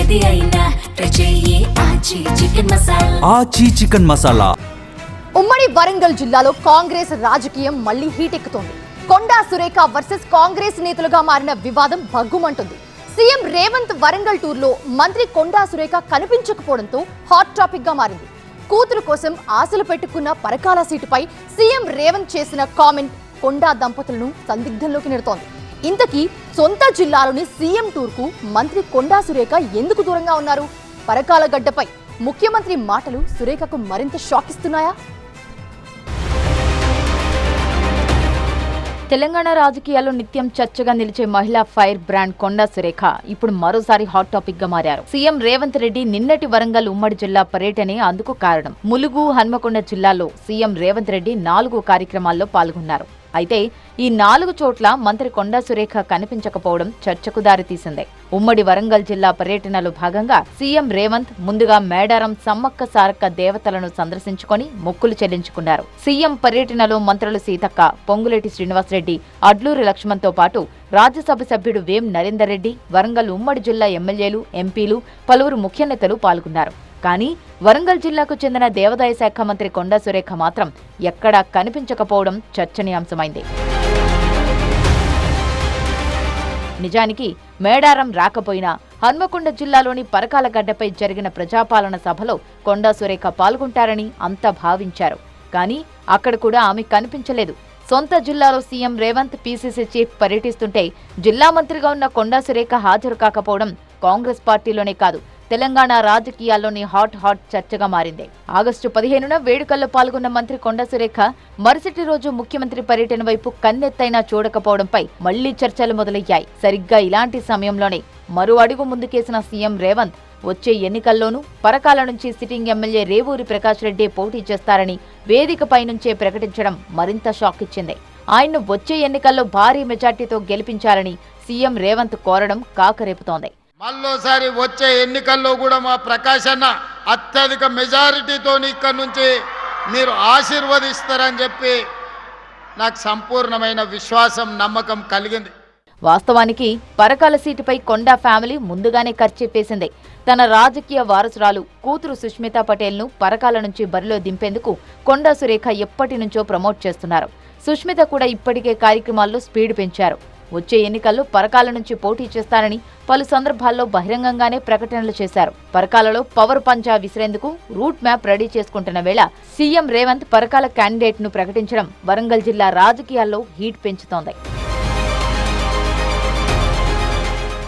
ఏది అయినా ట్రై చెయ్యి ఆచి చికెన్ మసాలా. ఆచి చికెన్ మసాలా. ఉమ్మడి వరంగల్ జిల్లాలో కాంగ్రెస్ రాజకీయం మళ్లీ హీట్ ఎక్కుతోంది. కొండా సురేఖ వర్సెస్ కాంగ్రెస్ నేతలుగా మారిన వివాదం భగ్గుమంటుంది. సీఎం రేవంత్ వరంగల్ టూర్లో మంత్రి కొండా సురేఖ కనిపించకపోవడంతో హాట్ టాపిక్ గా మారింది. కూతురు కోసం ఆశలు పెట్టుకున్న పరకాల సీటుపై సీఎం రేవంత్ చేసిన కామెంట్ కొండా దంపతులను సందిగ్ధంలోకి నెడుతోంది. ఇంతకీ సొంత జిల్లాలోని సీఎం టూర్కు మంత్రి కొండా సురేఖ ఎందుకు దూరంగా ఉన్నారు? పరకాల గడ్డపై ముఖ్యమంత్రి మాటలు సురేఖకు మరింత షాక్ ఇస్తున్నాయా? తెలంగాణ రాజకీయాల్లో నిత్యం చర్చగా నిలిచే మహిళా ఫైర్ బ్రాండ్ కొండా సురేఖ ఇప్పుడు మరోసారి హాట్ టాపిక్ గా మారారు. సీఎం రేవంత్ రెడ్డి నిన్నటి వరంగల్ ఉమ్మడి జిల్లా పర్యటనే అందుకు కారణం. ములుగు, హన్మకొండ జిల్లాలో సీఎం రేవంత్ రెడ్డి 4 కార్యక్రమాల్లో పాల్గొన్నారు. అయితే ఈ 4 చోట్ల మంత్రి కొండా సురేఖ కనిపించకపోవడం చర్చకు దారితీసింది. ఉమ్మడి వరంగల్ జిల్లా పర్యటనలో భాగంగా సీఎం రేవంత్ ముందుగా మేడారం సమ్మక్క సారక్క దేవతలను సందర్శించుకొని మొక్కులు చెల్లించుకున్నారు. సీఎం పర్యటనలో మంత్రులు సీతక్క, పొంగులేటి శ్రీనివాసరెడ్డి, అడ్లూరి లక్ష్మణ్తో పాటు రాజ్యసభ సభ్యుడు వేం నరేందర్ రెడ్డి, వరంగల్ ఉమ్మడి జిల్లా ఎమ్మెల్యేలు, ఎంపీలు, పలువురు ముఖ్య నేతలు పాల్గొన్నారు. కానీ వరంగల్ జిల్లాకు చెందిన దేవాదాయ శాఖ మంత్రి కొండా సురేఖ మాత్రం ఎక్కడా కనిపించకపోవడం చర్చనీయాంశమైంది. నిజానికి మేడారం రాకపోయినా హన్మకొండ జిల్లాలోని పరకాల గడ్డపై జరిగిన ప్రజాపాలన సభలో కొండా సురేఖ పాల్గొంటారని అంతా భావించారు. కానీ అక్కడ కూడా ఆమె కనిపించలేదు. సొంత జిల్లాలో సీఎం రేవంత్, పీసీసీ చీఫ్ పర్యటిస్తుంటే జిల్లా మంత్రిగా ఉన్న కొండా సురేఖ హాజరు కాకపోవడం కాంగ్రెస్ పార్టీలోనే కాదు, తెలంగాణ రాజకీయాల్లోని హాట్ చర్చగా మారింది. ఆగస్టు 15న వేడుకల్లో పాల్గొన్న మంత్రి కొండా సురేఖ మరుసటి రోజు ముఖ్యమంత్రి పర్యటన వైపు కన్నెత్తైనా చూడకపోవడంపై మళ్లీ చర్చలు మొదలయ్యాయి. సరిగ్గా ఇలాంటి సమయంలోనే మరో అడుగు ముందుకేసిన సీఎం రేవంత్ వచ్చే ఎన్నికల్లోనూ పరకాల నుంచి సిట్టింగ్ ఎమ్మెల్యే రేవూరి ప్రకాష్ రెడ్డి పోటీ చేస్తారని వేదికపై నుంచే ప్రకటించడం మరింత షాక్ ఇచ్చింది. ఆయన్ను వచ్చే ఎన్నికల్లో భారీ మెజార్టీతో గెలిపించాలని సీఎం రేవంత్ కోరడం కాకరేపుతోంది. మళ్ళోసారి వచ్చే ఎన్నికల్లో కూడా మా ప్రకాష్ అన్న అత్యధిక మెజారిటీతో ఇక్కడ నుంచి మీరు ఆశీర్వదిస్తారని చెప్పి నాకు సంపూర్ణమైన విశ్వాసం, నమ్మకం కలిగింది. వాస్తవానికి పరకాల సీటుపై కొండా ఫ్యామిలీ ముందుగానే ఖర్చెప్పేసింది. తన రాజకీయ వారసురాలు కూతురు సుష్మితా పటేల్ను పరకాల నుంచి బరిలో దింపేందుకు కొండా సురేఖ ఎప్పటి నుంచో ప్రమోట్ చేస్తున్నారు. సుష్మిత కూడా ఇప్పటికే కార్యక్రమాల్లో స్పీడ్ పెంచారు. వచ్చే ఎన్నికల్లో పరకాల నుంచి పోటీ చేస్తారని పలు సందర్భాల్లో బహిరంగంగానే ప్రకటనలు చేశారు. పరకాలలో పవర్ పంజా విసిరేందుకు రూట్ మ్యాప్ రెడీ చేసుకుంటున్న వేళ సీఎం రేవంత్ పరకాల క్యాండిడేట్ ను ప్రకటించడం వరంగల్ జిల్లా రాజకీయాల్లో హీట్ పెంచుతోంది.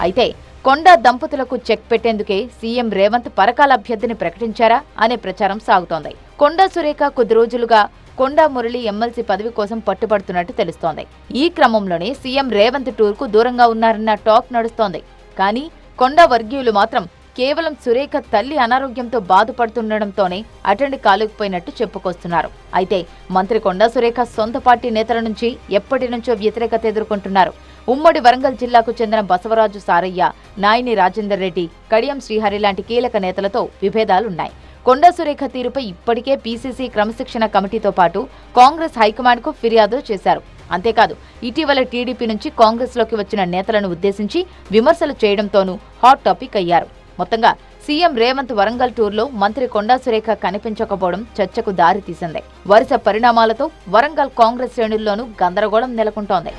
అయితే కొండా దంపతులకు చెక్ పెట్టేందుకే సీఎం రేవంత్ పరకాల అభ్యర్థిని ప్రకటించారా అనే ప్రచారం సాగుతోంది. కొండా సురేఖ కొద్ది రోజులుగా కొండా మురళి ఎమ్మెల్సీ పదవి కోసం పట్టుబడుతున్నట్టు తెలుస్తోంది. ఈ క్రమంలోనే సీఎం రేవంత్ టూర్కు దూరంగా ఉన్నారన్న టాక్ నడుస్తోంది. కానీ కొండా వర్గీయులు మాత్రం కేవలం సురేఖ తల్లి అనారోగ్యంతో బాధపడుతుండటంతోనే అటెండ్ కాలేకపోయినట్టు చెప్పుకొస్తున్నారు. అయితే మంత్రి కొండా సురేఖ సొంత పార్టీ నేతల నుంచి ఎప్పటి నుంచో వ్యతిరేకత ఎదుర్కొంటున్నారు. ఉమ్మడి వరంగల్ జిల్లాకు చెందిన బసవరాజు సారయ్య, నాయిని రాజేందర్ రెడ్డి, కడియం శ్రీహరి లాంటి కీలక నేతలతో విభేదాలున్నాయి. కొండా సురేఖ తీరుపై ఇప్పటికే పీసీసీ క్రమశిక్షణ కమిటీతో పాటు కాంగ్రెస్ హైకమాండ్కు ఫిర్యాదు చేశారు. అంతేకాదు ఇటీవల టీడీపీ నుంచి కాంగ్రెస్లోకి వచ్చిన నేతలను ఉద్దేశించి విమర్శలు చేయడంతోనూ హాట్ టాపిక్ అయ్యారు. మొత్తంగా సీఎం రేవంత్ వరంగల్ టూర్లో మంత్రి కొండా సురేఖ కనిపించకపోవడం చర్చకు దారితీసింది. వరుస పరిణామాలతో వరంగల్ కాంగ్రెస్ శ్రేణుల్లోనూ గందరగోళం నెలకొంటోంది.